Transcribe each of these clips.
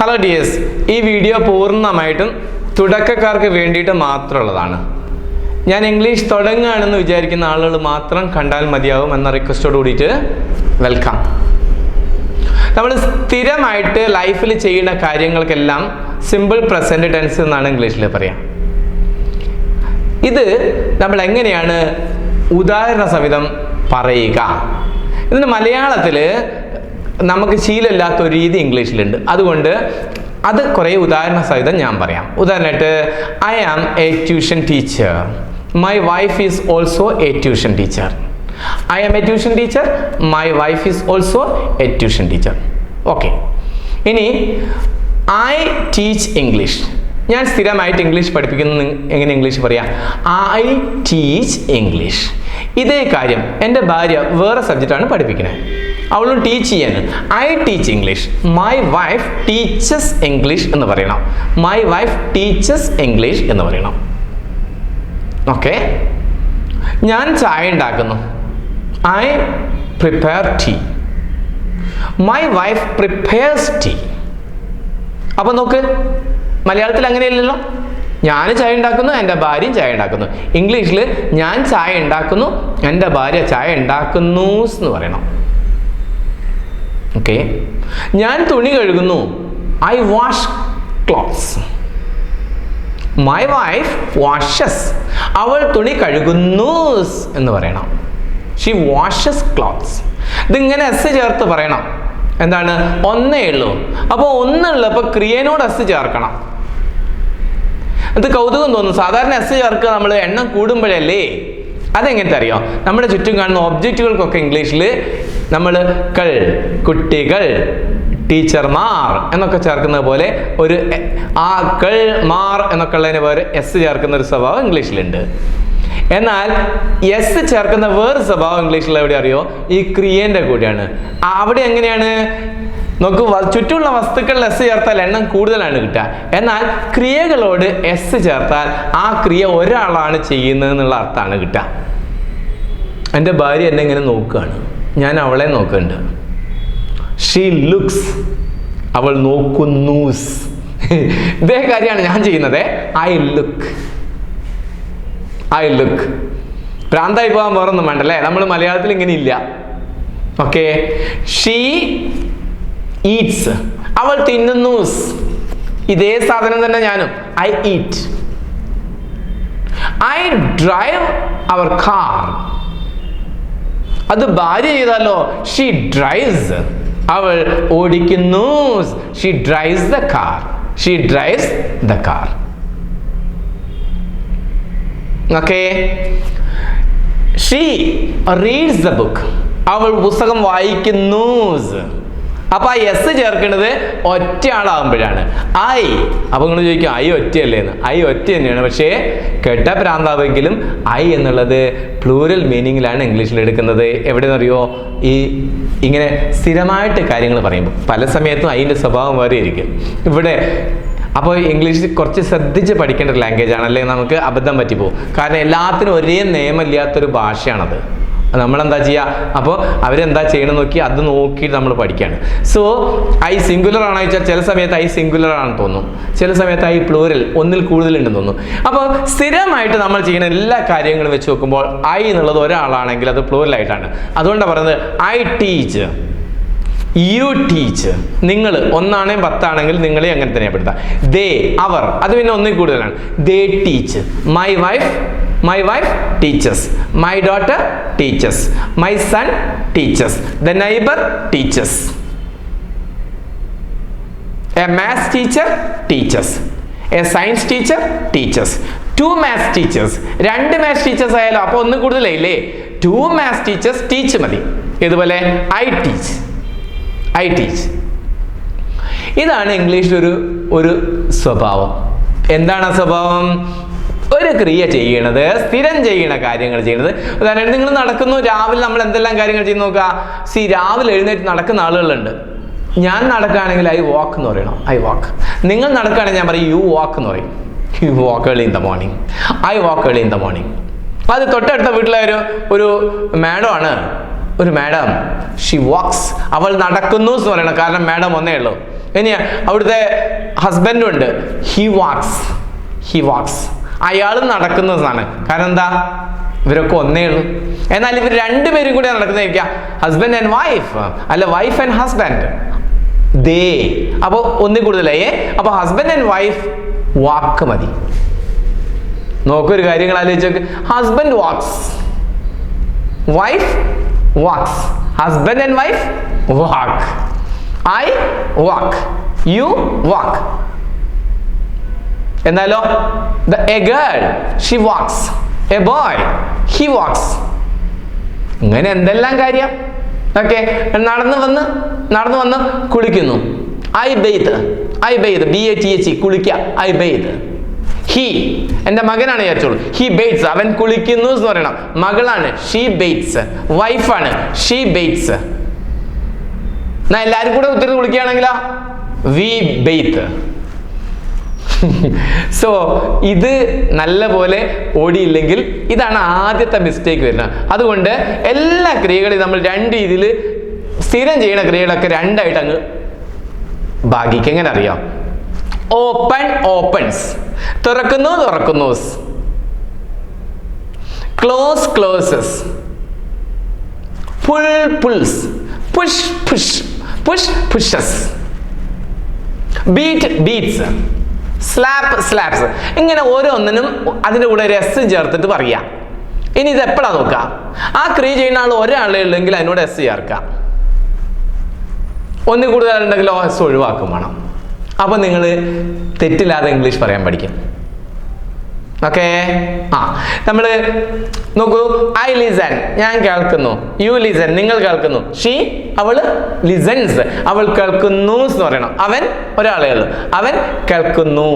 Hello dears, ഈ video പൂർണ്ണമായിട്ടും തുടക്കക്കാർക്ക് വേണ്ടിയിട്ട് മാത്രമുള്ളതാണ്. ഞാൻ ഇംഗ്ലീഷ് തുടങ്ങുകയാണെന്ന് വിചാരിക്കുന്ന ആളുകൾ മാത്രം കണ്ടാൽ മതിയാവും എന്ന റിക്വസ്റ്റോട് കൂടിയിട്ട് വെൽക്കം. നമ്മൾ സ്ഥിരമായിട്ട് ലൈഫിൽ ചെയ്യുന്ന കാര്യങ്ങൾക്കെല്ലാം സിമ്പിൾ പ്രസൻറ്റ് ടെൻസ് എന്നാണ് ഇംഗ്ലീഷിൽ പറയാം. ഇത് നമ്മൾ എങ്ങനെയാണ് ഉദാഹരണ സഹിതം പറയുക? ഇതിന് മലയാളത്തിൽ നമുക്ക് ശീലമില്ലാത്ത ഒരു രീതി ഇംഗ്ലീഷിലുണ്ട്. അതുകൊണ്ട് അത് കുറേ ഉദാഹരണ സഹിതം ഞാൻ പറയാം. ഉദാഹരണമായിട്ട്, I am a tuition teacher. My wife is also a tuition teacher. I am a tuition teacher. My wife is also a tuition teacher. Okay. ഇനി ഐ ടീച്ച് ഇംഗ്ലീഷ്. ഞാൻ സ്ഥിരമായിട്ട് ഇംഗ്ലീഷ് പഠിപ്പിക്കുന്നത് എങ്ങനെ ഇംഗ്ലീഷ് പറയാം? I teach English. ഇതേ കാര്യം എൻ്റെ ഭാര്യ വേറെ സബ്ജക്റ്റാണ് പഠിപ്പിക്കുന്നത്, അവളും ടീച്ച് ചെയ്യാണ്. I teach English. My wife teaches English എന്ന് പറയണം. മൈ വൈഫ് ടീച്ചസ് ഇംഗ്ലീഷ് എന്ന് പറയണം. ഓക്കെ. ഞാൻ ചായ ഉണ്ടാക്കുന്നു. I prepare tea. My wife prepares tea. അപ്പം നോക്ക്, മലയാളത്തിൽ അങ്ങനെയല്ലല്ലോ. ഞാൻ ചായ ഉണ്ടാക്കുന്നു, എൻ്റെ ഭാര്യയും ചായ ഉണ്ടാക്കുന്നു. ഇംഗ്ലീഷിൽ ഞാൻ ചായ ഉണ്ടാക്കുന്നു, എൻ്റെ ഭാര്യ ചായ ഉണ്ടാക്കുന്നു എന്ന് പറയണം. ഓക്കെ. ഞാൻ തുണി കഴുകുന്നു. I wash clothes. My wife washes. അവൾ തുണി കഴുകുന്നു എന്ന് പറയണം. She washes clothes. ഇതിങ്ങനെ എസ് ചേർത്ത് പറയണം. എന്താണ്? ഒന്നേ ഉള്ളൂ. അപ്പോൾ ഒന്നുള്ളപ്പോൾ ക്രിയനോട് എസ് ചേർക്കണം. അത് കൗതുകം തോന്നും. സാധാരണ എസ് ചേർക്കുക നമ്മൾ എണ്ണം കൂടുമ്പോഴല്ലേ. അതെങ്ങനത്തെ അറിയോ? നമ്മുടെ ചുറ്റും കാണുന്ന ഒബ്ജക്റ്റുകൾക്കൊക്കെ ഇംഗ്ലീഷിൽ നമ്മൾ കൾ, കുട്ടികൾ, ടീച്ചർമാർ എന്നൊക്കെ ചേർക്കുന്ന പോലെ ഒരു ആ കൾ, മാർ എന്നൊക്കെ ഉള്ളതിന് വേറെ എസ് ചേർക്കുന്ന ഒരു സ്വഭാവം ഇംഗ്ലീഷിലുണ്ട്. എന്നാൽ എസ് ചേർക്കുന്ന വേറെ സ്വഭാവം ഇംഗ്ലീഷിൽ എവിടെ അറിയോ? ഈ ക്രിയേൻ്റെ കൂടെയാണ്. അവിടെ എങ്ങനെയാണ് നോക്കൂ, ചുറ്റുമുള്ള വസ്തുക്കളിൽ എസ് ചേർത്താൽ എണ്ണം കൂടുതലാണ് കിട്ടുക. എന്നാൽ ക്രിയകളോട് എസ് ചേർത്താൽ ആ ക്രിയ ഒരാളാണ് ചെയ്യുന്നത് എന്നുള്ള അർത്ഥമാണ് കിട്ടുക. എൻ്റെ ഭാര്യ എന്നെ ഇങ്ങനെ നോക്കുകയാണ്, ഞാൻ അവളെ നോക്കുന്നുണ്ട്. She looks. അവൾ നോക്കുന്നു. ഇതേ കാര്യമാണ് ഞാൻ ചെയ്യുന്നത്. I look. I look. പ്രാന്തായി പോകാൻ വേറൊന്നും വേണ്ടല്ലേ. നമ്മൾ മലയാളത്തിൽ ഇങ്ങനെ ഇല്ല. ഓക്കെ. She eats. അവൾ തിന്നുന്നു. ഇതേ സാധനം തന്നെ ഞാനും. I eat. I drive our car. അത് ഭാര്യ ചെയ്താലോ? She drives. അവൾ ഓടിക്കുന്നു. She drives the car. She drives the car. Okay. She reads the book. അവൾ പുസ്തകം വായിക്കുന്നു. അപ്പൊ ആ എസ് ചേർക്കുന്നത് ഒറ്റ ആളാകുമ്പോഴാണ്. ഐ. അപ്പൊ നിങ്ങൾ ചോദിക്കും, ഐ ഒറ്റയല്ലേ എന്ന്. ഐ ഒറ്റ തന്നെയാണ്, പക്ഷേ കേട്ട പ്രാന്താവെങ്കിലും ഐ എന്നുള്ളത് പ്ലൂരൽ മീനിങ്ങിലാണ് ഇംഗ്ലീഷിൽ എടുക്കുന്നത്. എവിടെയെന്നറിയോ? ഈ ഇങ്ങനെ സ്ഥിരമായിട്ട് കാര്യങ്ങൾ പറയുമ്പോൾ പല സമയത്തും അതിൻ്റെ സ്വഭാവം വേറെ ഇരിക്കും. ഇവിടെ അപ്പോൾ ഇംഗ്ലീഷ് കുറച്ച് ശ്രദ്ധിച്ച് പഠിക്കേണ്ട ഒരു ലാംഗ്വേജ് ആണ്, അല്ലെങ്കിൽ നമുക്ക് അബദ്ധം പറ്റിപ്പോകും. കാരണം എല്ലാത്തിനും ഒരേ നിയമമില്ലാത്തൊരു ഭാഷയാണത്. നമ്മളെന്താ ചെയ്യുക? അപ്പോൾ അവരെന്താ ചെയ്യണം നോക്കി അത് നോക്കിയിട്ട് നമ്മൾ പഠിക്കുകയാണ്. സോ ഐ സിംഗുലർ ആണോ ചോദിച്ചാൽ ചില സമയത്ത് ഐ സിംഗുലർ ആണെന്ന് തോന്നും, ചില സമയത്ത് ഐ പ്ലൂരൽ ഒന്നിൽ കൂടുതലുണ്ടെന്ന് തോന്നും. അപ്പോൾ സ്ഥിരമായിട്ട് നമ്മൾ ചെയ്യുന്ന എല്ലാ കാര്യങ്ങളും വെച്ച് നോക്കുമ്പോൾ ഐ എന്നുള്ളത് ഒരാളാണെങ്കിൽ അത് പ്ലൂരലായിട്ടാണ്. അതുകൊണ്ടാണ് പറയുന്നത് ഐ ടീച്ച്, യു ടീച്ച്. നിങ്ങൾ ഒന്നാണെങ്കിൽ 10 നിങ്ങളെ അങ്ങനെ തന്നെ പെടുത്താം. ദേ, അവർ, അത് പിന്നെ ഒന്നിൽ കൂടുതലാണ്. They teach. My wife teaches. My daughter teaches. My son teaches. The neighbor teaches. A maths teacher teaches. A science teacher teaches. 2 maths teachers. 2 maths teachers ആയാലോ അപ്പോൾ ഒന്ന് കൂടുതലായില്ലേ. 2 maths teachers teach മതി. ഇതുപോലെ I teach. I teach. ഇതാണ് ഇംഗ്ലീഷിൽ ഒരു സ്വഭാവം. എന്താണ് ആ സ്വഭാവം? ഒരു ക്രിയ ചെയ്യണത്, സ്ഥിരം ചെയ്യണ കാര്യങ്ങൾ ചെയ്യണത്. ഉദാഹരണമായിട്ട് നിങ്ങൾ നടക്കുന്നു. രാവിലെ നമ്മൾ എന്തെല്ലാം കാര്യങ്ങൾ ചെയ്ത് നോക്കുക. രാവിലെ എഴുന്നേറ്റ് നടക്കുന്ന ആളുകളുണ്ട്. ഞാൻ നടക്കുകയാണെങ്കിൽ ഐ വാക്ക് എന്ന് പറയണം. I walk. നിങ്ങൾ നടക്കുകയാണെങ്കിൽ ഞാൻ പറയും യു വാക്ക് എന്ന് പറയും. You walk early in the morning. I walk early in the morning. അത് തൊട്ടടുത്ത വീട്ടിലെ ഒരു മാഡം ആണ്. ഒരു മാഡം, ഷി വാക്സ്. അവൾ നടക്കുന്നു എന്ന് പറയണം. കാരണം മാഡം ഒന്നേ ഉള്ളൂ. ഇനി അവിടുത്തെ ഹസ്ബൻഡും ഉണ്ട്, ഹി വാക്സ്, അയാൾ നടക്കുന്നതാണ്. കാരണം എന്താ, ഇവരൊക്കെ ഒന്നേ ഉള്ളൂ. എന്നാൽ ഇവർ രണ്ടുപേരും കൂടെ നടക്കുന്നതായിരിക്കാം ഹസ്ബൻഡ് ആൻഡ് വൈഫ്, അല്ല വൈഫ് ആൻഡ് ഹസ്ബൻഡ്, ദേ. അപ്പോൾ ഒന്നിൽ കൂടുതലായേ. അപ്പോൾ ഹസ്ബൻഡ് ആൻഡ് വൈഫ് വാക്ക് മതി. നോക്കൊരു കാര്യങ്ങൾ ആലോചിച്ചോക്ക്. Husband walks, wife walks, husband and wife walk, I walk, you walk. എന്നാലോ a girl she walks, a boy he walks. ഇങ്ങനെ എന്തെല്ലാം കാര്യം. ഓക്കെ, നടന്നു വന്ന് കുളിക്കുന്നു, ഐ ബെയ്ത്ത്, BATH, കുളിക്കുക, ഐ ബെയ്ത്ത്. ഹി എൻ്റെ മകനാണ് വിചാരിച്ചോളൂ, ഹി ബെയ്റ്റ്സ്, അവൻ കുളിക്കുന്നു എന്ന് പറയണം. മകളാണ്, ഷീ ബെയ്റ്റ്സ്. വൈഫാണ്, ഷീ ബെയ്റ്റ്സ്. എന്നാ എല്ലാവരും കൂടെ ഉത്തരം കുളിക്കുകയാണെങ്കിലോ വി ബെയ്ത്ത്. സോ ഇത് നല്ല പോലെ ഓടിയില്ലെങ്കിൽ ഇതാണ് ആദ്യത്തെ മിസ്റ്റേക്ക് വരുന്നത്. അതുകൊണ്ട് എല്ലാ ക്രിയകളും നമ്മൾ രണ്ട് രീതിയിൽ സ്ഥിരം ചെയ്യുന്ന ക്രിയകളൊക്കെ രണ്ടായിട്ട് അങ്ങ് ഭാഗിക്കുക. എങ്ങനെ അറിയാം? ഓപ്പൺ, ഓപ്പൺസ്, തുറക്കുന്നു, close, closes, pull, pulls, push, pushes, beat, beats, slaps. ഇങ്ങനെ ഓരോന്നിനും അതിൻ്റെ കൂടെ ഒരു എസ് ചേർത്തിട്ട് പറയാം. ഇനി ഇത് എപ്പോഴാണ് നോക്കുക? ആ ക്രിയ ചെയ്യുന്ന ആൾ ഒരാളേ ഉള്ളെങ്കിൽ അതിനോട് എസ് ചേർക്കാം. ഒന്നിൽ കൂടുതലുണ്ടെങ്കിലോ എസ് ഒഴിവാക്കും വേണം. അപ്പം നിങ്ങൾ തെറ്റില്ലാതെ ഇംഗ്ലീഷ് പറയാൻ പഠിക്കും. ഓക്കെ, നമ്മൾ നോക്കൂ. ഐ ലിസൺ, ഞാൻ കേൾക്കുന്നു. യു ലിസൺ, നിങ്ങൾ കേൾക്കുന്നു. ഷീ, അവൾ ലിസൺസ്, അവൾ കേൾക്കുന്നു എന്ന് പറയണം. അവൻ ഒരാളേ ഉള്ളൂ, അവൻ കേൾക്കുന്നു.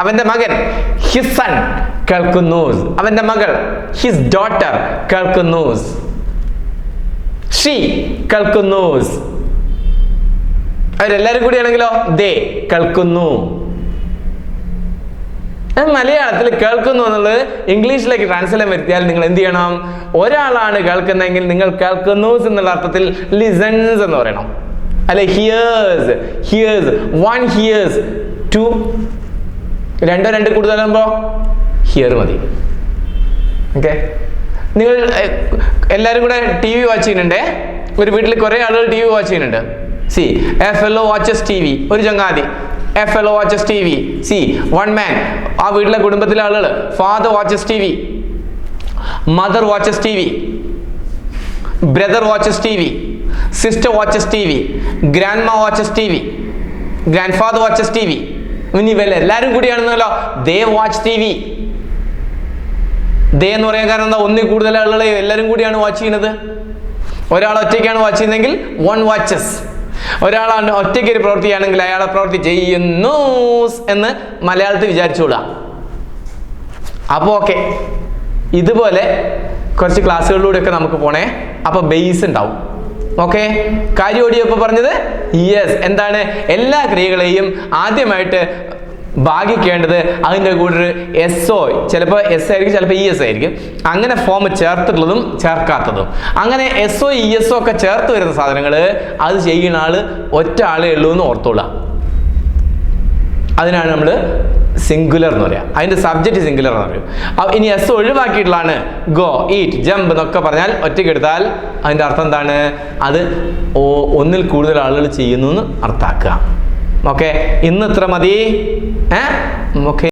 അവന്റെ മകൻ ഹിസ് സൺ കേൾക്കുന്നു. അവന്റെ മകൾ ഹിസ് ഡോട്ടർ കേൾക്കുന്നു. ഷീ കേൾക്കുന്നു. അവരെല്ലാരും കൂടിയാണെങ്കിലോ ദേ കേൾക്കുന്നു. മലയാളത്തിൽ കേൾക്കുന്നു എന്നുള്ളത് ഇംഗ്ലീഷിലേക്ക് ട്രാൻസ്ലേറ്റ് വരുത്തിയാൽ നിങ്ങൾ എന്ത് ചെയ്യണം? ഒരാളാണ് കേൾക്കുന്നതെങ്കിൽ നിങ്ങൾ കേൾക്കുന്നു എന്നുള്ള അർത്ഥത്തിൽ ലിസൺസ് എന്ന് പറയണം. അല്ലെ ഹിയേഴ്സ്, വൺ ഹിയേഴ്സ്, ടു, രണ്ട് കൂടുതലാകുമ്പോ ഹിയർ മതി. ഓക്കെ, നിങ്ങൾ എല്ലാവരും കൂടെ TV വാച്ച് ചെയ്യുന്നുണ്ടേ. ഒരു വീട്ടിൽ കുറെ ആളുകൾ TV വാച്ച് ചെയ്യുന്നുണ്ട്. See a fellow watches TV, ഒരു ചങ്ങാതി a fellow watches TV. See one man, ആ വീട്ടിലെ കുടുംബത്തിലെ ആളുകൾ. Father watches TV, mother watches TV, brother watches TV, sister watches TV, grandma watches TV, grandfather watches TV. ഇനി ഇവല്ല എല്ലാവരും കൂടിയാണെന്നല്ലോ they watch TV. ദേ എന്ന് പറയാൻ കാരണം എന്താ? ഒന്നിൽ കൂടുതൽ ആളുകളെ എല്ലാവരും കൂടിയാണ് വാച്ച് ചെയ്യുന്നത്. ഒരാൾ ഒറ്റയ്ക്കാണ് വാച്ച് ചെയ്യുന്നതെങ്കിൽ വൺ വാച്ചസ്. ഒരാളാണ് ഒറ്റയ്ക്ക് ഒരു പ്രവൃത്തിയാണെങ്കിൽ അയാളെ പ്രവൃത്തി ചെയ്യുന്നു എന്ന് മലയാളത്തിൽ വിചാരിച്ചോളാം. അപ്പോൾ ഓക്കെ, ഇതുപോലെ കുറച്ച് ക്ലാസ്സുകളിലൂടെയൊക്കെ നമുക്ക് പോണേ. അപ്പോൾ ബേസ് ഉണ്ടാവും. ഓക്കെ, കാര്യം ഓടിയപ്പോൾ പറഞ്ഞത് യെസ്. എന്താണ്? എല്ലാ ക്രിയകളെയും ആദ്യമായിട്ട് ഭാഗിക്കേണ്ടത് അതിൻ്റെ കൂടെ SO, ചിലപ്പോൾ S ആയിരിക്കും, ചിലപ്പോൾ ES ആയിരിക്കും. അങ്ങനെ ഫോം ചേർത്തിട്ടുള്ളതും ചേർക്കാത്തതും. അങ്ങനെ SO ESO ഒക്കെ ചേർത്ത് വരുന്ന സാധനങ്ങൾ അത് ചെയ്യുന്ന ആൾ ഒറ്റ ആളേ ഉള്ളൂ എന്ന് ഓർത്തോളാം. അതിനാണ് നമ്മൾ സിംഗുലർ എന്ന് പറയാം. അതിൻ്റെ സബ്ജക്റ്റ് സിംഗുലർ എന്ന് പറയും. ഇനി S ഒഴിവാക്കിയിട്ടുള്ളതാണ് ഗോ, ഈറ്റ്, ജമ്പ് എന്നൊക്കെ പറഞ്ഞാൽ ഒറ്റയ്ക്ക് എടുത്താൽ അതിൻ്റെ അർത്ഥം എന്താണ്? അത് ഒന്നിൽ കൂടുതൽ ആളുകൾ ചെയ്യുന്നു എന്ന് അർത്ഥാക്കുക. ഓക്കെ, ഇന്ന് ഇത്ര മതി. ഓക്കെ.